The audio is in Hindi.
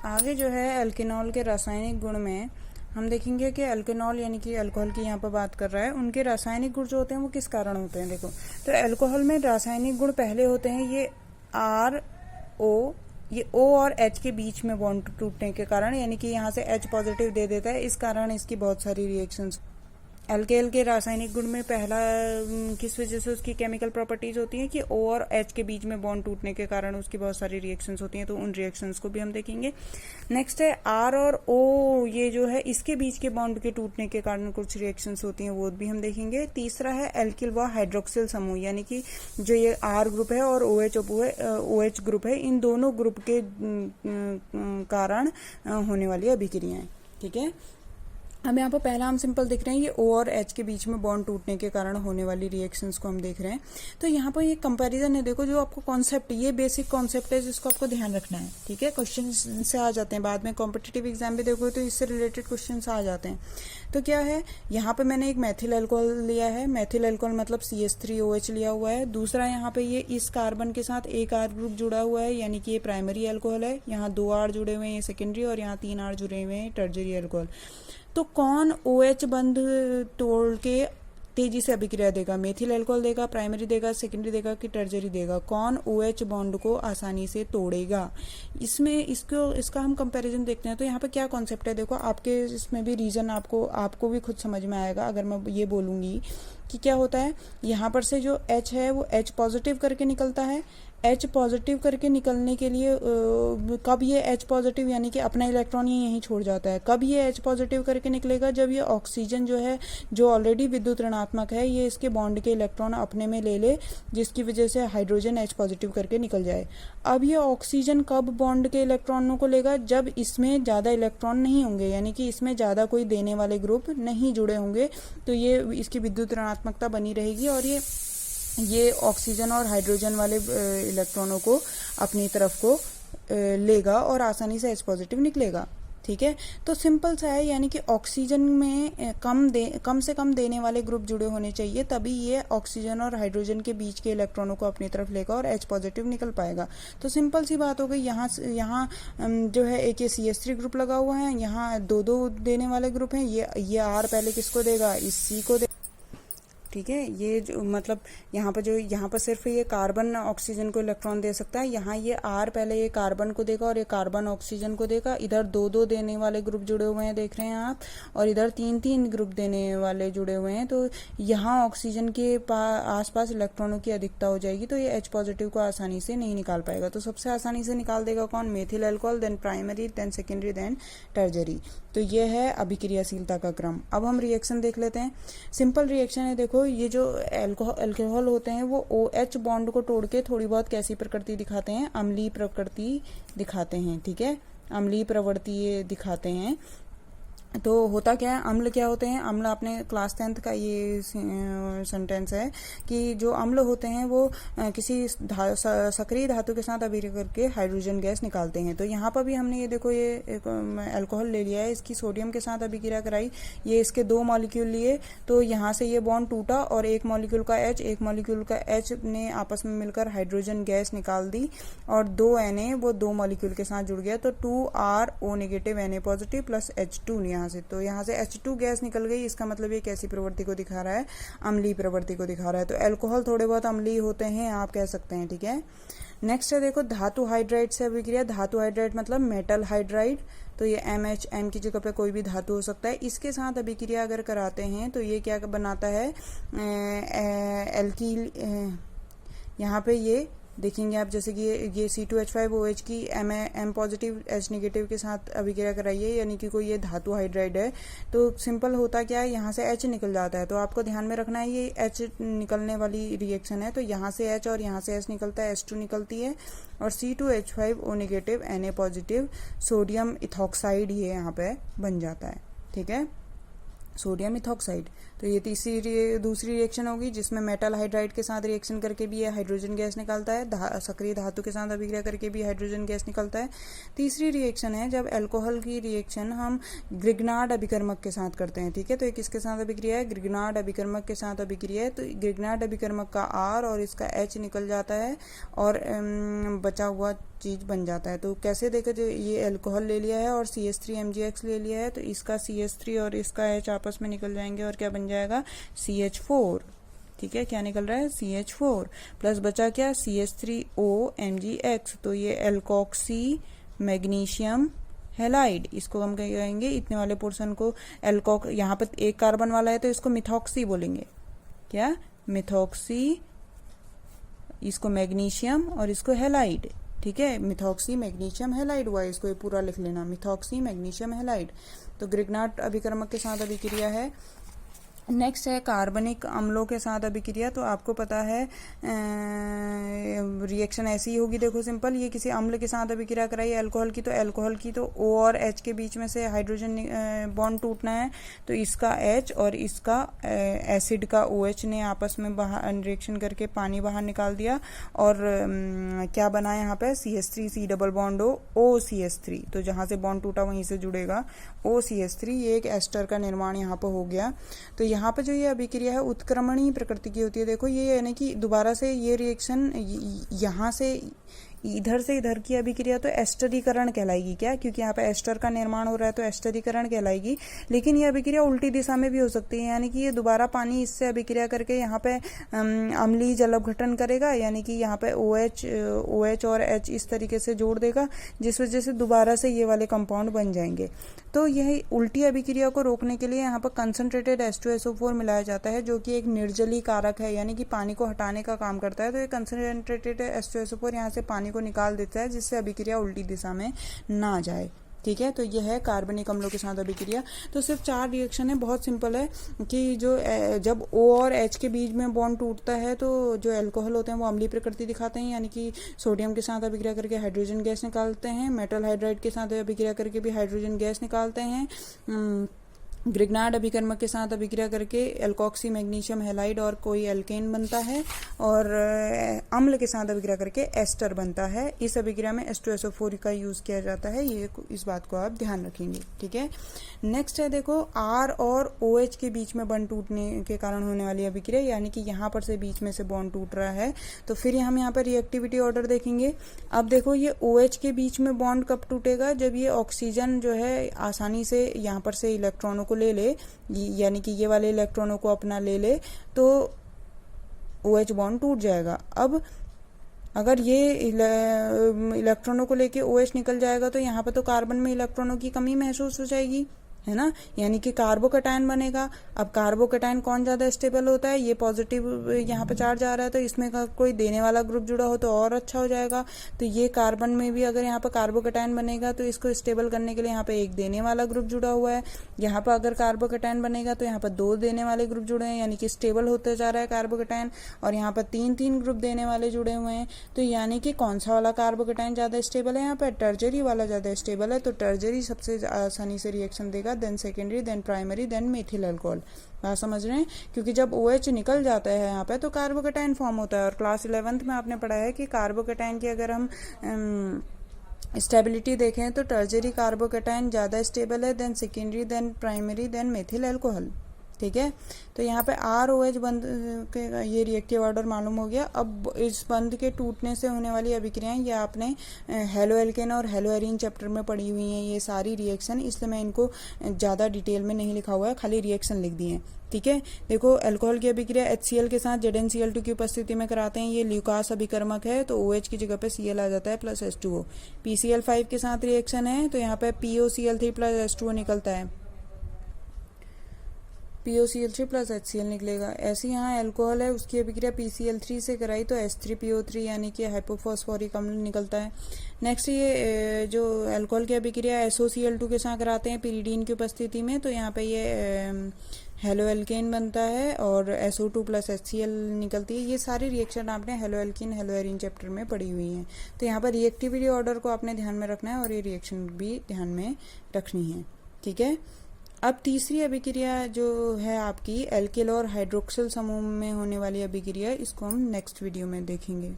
आगे जो है एल्केनॉल के रासायनिक गुण में हम देखेंगे कि एल्केनॉल यानी कि अल्कोहल की यहाँ पर बात कर रहा है, उनके रासायनिक गुण जो होते हैं वो किस कारण होते हैं। देखो, तो अल्कोहल में रासायनिक गुण पहले होते हैं ये आर ओ, ये O और H के बीच में बॉन्ड टूटने के कारण, यानी कि यहाँ से H पॉजिटिव दे देता है, इस कारण इसकी बहुत सारी रिएक्शंस। एल्केल के रासायनिक गुण में पहला किस वजह से उसकी केमिकल प्रॉपर्टीज होती हैं कि O और H के बीच में बॉन्ड टूटने के कारण उसकी बहुत सारी रिएक्शंस होती हैं, तो उन रिएक्शंस को भी हम देखेंगे। नेक्स्ट है R और O, ये जो है इसके बीच के बॉन्ड के टूटने के कारण कुछ रिएक्शंस होती हैं, वो भी हम देखेंगे। तीसरा है एल्किल व हाइड्रोक्सिल समूह, यानी कि जो ये R ग्रुप है और OH ग्रुप है, इन दोनों ग्रुप के कारण होने वाली अभिक्रियाएं। ठीक है, अब यहाँ पर पहला हम सिंपल देख रहे हैं, ये O और H के बीच में बॉन्ड टूटने के कारण होने वाली रिएक्शंस को हम देख रहे हैं। तो यहाँ पर ये कंपैरिजन है, देखो जो आपको कॉन्सेप्ट, ये बेसिक कॉन्सेप्ट है जिसको आपको ध्यान रखना है। ठीक है, क्वेश्चन से आ जाते हैं, बाद में कॉम्पिटिटिव एग्जाम में देखो तो इससे रिलेटेड क्वेश्चन आ जाते हैं। तो क्या है, यहाँ पे मैंने एक मैथिल अल्कोहल लिया है, मैथिल अल्कोहल मतलब CH3OH लिया हुआ है। दूसरा यहाँ पे ये इस कार्बन के साथ एक R ग्रुप जुड़ा हुआ है, यानी कि ये प्राइमरी अल्कोहल है। यहाँ 2 R जुड़े हुए हैं, ये सेकेंडरी, और यहाँ 3 R जुड़े हुए हैं, टर्जरी अल्कोहल। तो कौन OH बंध तोड़ के तेजी से अभिक्रिया देगा, मेथिल अल्कोहल देगा, प्राइमरी देगा, सेकेंडरी देगा कि टर्जरी देगा? कौन OH बॉन्ड को आसानी से तोड़ेगा? इसमें इसका हम कंपैरिजन देखते हैं। तो यहाँ पे क्या कॉन्सेप्ट है, देखो आपके इसमें भी रीजन आपको भी खुद समझ में आएगा अगर मैं ये बोलूंगी कि क्या होता है। यहाँ पर से जो H है वो H पॉजिटिव करके निकलता है। H पॉजिटिव करके निकलने के लिए कब ये H पॉजिटिव यानी कि अपना इलेक्ट्रॉन ये यहीं छोड़ जाता है, कब ये H पॉजिटिव करके निकलेगा, जब ये ऑक्सीजन जो है जो ऑलरेडी विद्युत ऋणात्मक है, ये इसके बॉन्ड के इलेक्ट्रॉन अपने में ले ले, जिसकी वजह से हाइड्रोजन H पॉजिटिव करके निकल जाए। अब ये ऑक्सीजन कब बॉन्ड के इलेक्ट्रॉनों को लेगा, जब इसमें ज़्यादा इलेक्ट्रॉन नहीं होंगे, यानी कि इसमें ज़्यादा कोई देने वाले ग्रुप नहीं जुड़े होंगे, तो ये इसकी विद्युत ऋणात्मकता बनी रहेगी और ये ऑक्सीजन और हाइड्रोजन वाले इलेक्ट्रॉनों को अपनी तरफ को लेगा और आसानी से H पॉजिटिव निकलेगा। ठीक है, तो सिंपल सा है, यानी कि ऑक्सीजन में कम से कम देने वाले ग्रुप जुड़े होने चाहिए, तभी ये ऑक्सीजन और हाइड्रोजन के बीच के इलेक्ट्रॉनों को अपनी तरफ लेगा और H पॉजिटिव निकल पाएगा। तो सिंपल सी बात हो गई। यहाँ जो है एक ये CH3 ग्रुप लगा हुआ है, यहाँ 2 देने वाले ग्रुप हैं, ये R पहले किसको देगा, इस C को देगा। ठीक है, ये जो मतलब यहाँ पर सिर्फ ये कार्बन ऑक्सीजन को इलेक्ट्रॉन दे सकता है, यहाँ ये R पहले ये कार्बन को देगा और ये कार्बन ऑक्सीजन को देगा। इधर 2 देने वाले ग्रुप जुड़े हुए हैं, देख रहे हैं आप, और इधर 3 ग्रुप देने वाले जुड़े हुए हैं। तो यहाँ ऑक्सीजन के आसपास इलेक्ट्रॉनों की अधिकता हो जाएगी, तो ये H पॉजिटिव को आसानी से नहीं निकाल पाएगा। तो सबसे आसानी से निकाल देगा कौन, methyl alcohol, then primary, then secondary, then tertiary. तो ये है अभिक्रियाशीलता का क्रम। अब हम रिएक्शन देख लेते हैं। सिंपल रिएक्शन है, देखो ये जो अल्कोहल होते हैं वो OH बॉन्ड को तोड़ के थोड़ी बहुत कैसी प्रकृति दिखाते हैं, अम्लीय प्रकृति दिखाते हैं। ठीक है, अम्लीय प्रवृत्ति ये दिखाते हैं। तो होता क्या है, अम्ल क्या होते हैं, अम्ल आपने क्लास 10th का ये सेंटेंस है कि जो अम्ल होते हैं वो किसी सक्रिय धातु के साथ अभिक्रिया करके हाइड्रोजन गैस निकालते हैं। तो यहाँ पर भी हमने ये देखो ये अल्कोहल ले लिया है, इसकी सोडियम के साथ अभिक्रिया कराई, ये इसके 2 मॉलिक्यूल लिए, तो यहाँ से ये बॉन्ड टूटा और एक मॉलिक्यूल का H ने आपस में मिलकर हाइड्रोजन गैस निकाल दी और 2 Na वो 2 मॉलिक्यूल के साथ जुड़ गया, तो 2RO negative Na positive plus H2 तो यहाँ से H2 गैस निकल गई। इसका मतलब ये कैसी प्रवृत्ति को दिखा रहा है, अम्लीय प्रवृत्ति को दिखा रहा है। तो अल्कोहल थोड़े बहुत अम्लीय होते हैं, आप कह सकते हैं। ठीक है, नेक्स्ट है देखो धातु हाइड्राइड से अभिक्रिया। धातु हाइड्राइड मतलब मेटल हाइड्राइड, तो ये M की जगह पे कोई भी धातु हो सकता है। इसके साथ अभिक्रिया अगर कराते हैं तो ये क्या बनाता है, एल्कील। यहाँ पे ये देखेंगे आप, जैसे कि ये C2H5OH की M पॉजिटिव H नेगेटिव के साथ अभिक्रिया कराइए, यानी कि कोई ये धातु हाइड्राइड है। तो सिंपल होता क्या है, यहाँ से H निकल जाता है, तो आपको ध्यान में रखना है ये H निकलने वाली रिएक्शन है। तो यहाँ से H और यहाँ से H निकलता है, H2 निकलती है और C2H5O negative Na positive sodium ethoxide ये यहाँ पे बन जाता है। ठीक है, सोडियम इथॉक्साइड। तो ये दूसरी रिएक्शन होगी जिसमें मेटल हाइड्राइड के साथ रिएक्शन करके भी ये हाइड्रोजन गैस निकालता है, सक्रिय धातु के साथ अभिक्रिया करके भी हाइड्रोजन गैस निकलता है। तीसरी रिएक्शन है जब अल्कोहल की रिएक्शन हम ग्रिग्नार्ड अभिकर्मक के साथ करते हैं। ठीक है, तो ये किसके साथ अभिक्रिया है, ग्रिग्नार्ड अभिकर्मक के साथ अभिक्रिया है। तो ग्रिग्नार्ड अभिकर्मक का R और इसका H निकल जाता है और बचा हुआ चीज़ बन जाता है। तो कैसे देखो, जो ये अल्कोहल ले लिया है और CH3MgX ले लिया है, तो इसका CH3 और इसका H आपस में निकल जाएंगे और क्या बन जाएगा, CH4। ठीक है, क्या निकल रहा है, CH4 प्लस बचा क्या, CH3OMgX। तो ये एल्कोक्सी मैग्नीशियम हैलाइड, इसको हम क्या कहेंगे, इतने वाले पोर्शन को एल्कोक, यहाँ पर एक कार्बन वाला है तो इसको मिथॉक्सी बोलेंगे, क्या, मिथॉक्सी, इसको मैग्नीशियम और इसको हैलाइड। ठीक है, मिथॉक्सी मैग्नीशियम हैलाइड हुआ, इसको ये पूरा लिख लेना, मिथॉक्सी मैग्नीशियम हैलाइड। तो ग्रिग्नार्ड अभिकर्मक के साथ अभिक्रिया है। नेक्स्ट है कार्बनिक अम्लों के साथ अभिक्रिया। तो आपको पता है रिएक्शन ऐसी होगी, देखो सिंपल, ये किसी अम्ल के साथ अभिक्रिया कराई अल्कोहल की, तो अल्कोहल की तो O और H के बीच में से हाइड्रोजन बॉन्ड टूटना है, तो इसका H और इसका एसिड का OH ने आपस में बाहर रिएक्शन करके पानी बाहर निकाल दिया, और क्या बना यहाँ पे, CH3C डबल बॉन्ड OCH3, तो जहाँ से बॉन्ड टूटा वहीं से जुड़ेगा OCH3, ये एक एस्टर का निर्माण यहाँ पर हो गया। तो यहाँ पे जो ये अभिक्रिया है उत्क्रमणीय प्रकृति की होती है। देखो ये यानी कि दोबारा से ये रिएक्शन यहाँ से इधर से इधर की अभिक्रिया तो एस्टरीकरण कहलाएगी, क्या, क्योंकि यहाँ पे एस्टर का निर्माण हो रहा है तो एस्टरीकरण कहलाएगी। लेकिन ये अभिक्रिया उल्टी दिशा में भी हो सकती है, यानी कि ये दोबारा पानी इससे अभिक्रिया करके यहाँ पे अम्लीय जल अपघटन करेगा, यानी कि यहाँ पे OH और H इस तरीके से जोड़ देगा, जिस वजह से दोबारा से ये वाले कंपाउंड बन जाएंगे। तो यह उल्टी अभिक्रिया को रोकने के लिए यहाँ पर कंसनट्रेटेड H2SO4 मिलाया जाता है, जो कि एक निर्जली कारक है, यानी कि पानी को हटाने का काम करता है। तो ये कंसनट्रेटेड H2SO4 यहाँ से पानी को निकाल देता है, जिससे अभिक्रिया उल्टी दिशा में ना जाए। ठीक है, तो यह है कार्बनिक अम्लों के साथ अभिक्रिया। तो सिर्फ 4 रिएक्शन है, बहुत सिंपल है कि जो जब O और H के बीच में बॉन्ड टूटता है तो जो अल्कोहल होते हैं वो अम्लीय प्रकृति दिखाते हैं, यानी कि सोडियम के साथ अभिक्रिया करके हाइड्रोजन गैस निकालते हैं, मेटल हाइड्राइड के साथ अभिक्रिया करके भी हाइड्रोजन गैस निकालते हैं, ग्रिग्नार्ड अभिकर्मक के साथ अभिक्रिया करके एल्कोक्सी मैग्नीशियम हैलाइड और कोई एल्केन बनता है, और अम्ल के साथ अभिक्रिया करके एस्टर बनता है। इस अभिक्रिया में H2SO4 का यूज किया जाता है, ये इस बात को आप ध्यान रखेंगे। ठीक है, नेक्स्ट है देखो R और OH के बीच में बॉन्ड टूटने के कारण होने वाली अभिक्रिया, यानी कि यहाँ पर से बीच में से बॉन्ड टूट रहा है, तो फिर हम यहाँ पर रिएक्टिविटी ऑर्डर देखेंगे। अब देखो ये OH के बीच में बॉन्ड कब टूटेगा, जब ये ऑक्सीजन जो है आसानी से यहाँ पर से इलेक्ट्रॉनों को ले ले, यानी कि ये वाले इलेक्ट्रॉनों को अपना ले ले, तो OH बॉन्ड टूट जाएगा। अब अगर ये इलेक्ट्रॉनों को लेके OH निकल जाएगा तो यहाँ पर तो कार्बन में इलेक्ट्रॉनों की कमी महसूस हो जाएगी, है ना, यानी कि कार्बोकैटायन बनेगा। अब कार्बोकैटायन कौन ज्यादा स्टेबल होता है, ये पॉजिटिव यहाँ पे चार्ज आ रहा है, तो इसमें कोई देने वाला ग्रुप जुड़ा हो तो और अच्छा हो जाएगा। तो ये कार्बन में भी अगर यहाँ पर कार्बोकैटायन बनेगा तो इसको स्टेबल करने के लिए यहाँ पे एक देने वाला ग्रुप जुड़ा हुआ है, यहाँ पर अगर कार्बोकैटायन बनेगा तो यहाँ पर 2 देने वाले ग्रुप जुड़े हैं, यानी कि स्टेबल होते जा रहा है कार्बोकैटायन, और यहाँ पर 3 ग्रुप देने वाले जुड़े हुए हैं। तो यानी कि कौन सा वाला कार्बोकैटायन ज्यादा स्टेबल है, यहाँ पर टर्जरी वाला ज्यादा स्टेबल है, तो टर्जरी सबसे आसानी से रिएक्शन देगा, then secondary, then primary, then methyl alcohol. बात समझ रहे हैं, क्योंकि जब OH निकल जाता है यहाँ पे तो कार्बोकैटायन फॉर्म होता है, और क्लास 11th में आपने पढ़ा है कि कार्बोकैटायन की अगर हम स्टेबिलिटी देखें तो टर्जरी कार्बोकैटायन ज्यादा स्टेबल है, then secondary, then primary, then methyl alcohol. ठीक है, तो यहाँ पे ROH बंद के ये रिएक्टिव ऑर्डर मालूम हो गया। अब इस बंद के टूटने से होने वाली अभिक्रियाएं ये आपने हेलोएल्केन और हेलोएरीन चैप्टर में पढ़ी हुई हैं, ये सारी रिएक्शन, इसलिए मैं इनको ज़्यादा डिटेल में नहीं लिखा हुआ है, खाली रिएक्शन लिख दिए हैं। ठीक है, देखो अल्कोहल की अभिक्रिया HCl के साथ ZnCl2 की उपस्थिति में कराते हैं, ये ल्यूकास अभिकर्मक है, तो OH की जगह पे Cl आ जाता है प्लस H2O। PCl5 के साथ रिएक्शन है, तो यहाँ पे POCl3 प्लस H2O निकलता है, POCl3 प्लस HCl निकलेगा। ऐसे यहाँ अल्कोहल है, उसकी अभिक्रिया PCl3 से कराई तो H3PO3 यानी कि हाइपोफॉस्फोरिक अम्ल निकलता है। नेक्स्ट ये जो अल्कोहल की अभिक्रिया SOCl2 के साथ कराते हैं पिरीडीन की उपस्थिति में, तो यहाँ पे ये हेलोएल्केन बनता है और SO2 प्लस HCl निकलती है। ये सारी रिएक्शन आपने हेलोएल्केन हेलोएरीन चैप्टर में पढ़ी हुई हैं। तो यहाँ पर रिएक्टिविटी ऑर्डर को आपने ध्यान में रखना है और ये रिएक्शन भी ध्यान में रखनी है। ठीक है, अब तीसरी अभिक्रिया जो है आपकी एल्किल और हाइड्रोक्सिल समूह में होने वाली अभिक्रिया, इसको हम नेक्स्ट वीडियो में देखेंगे।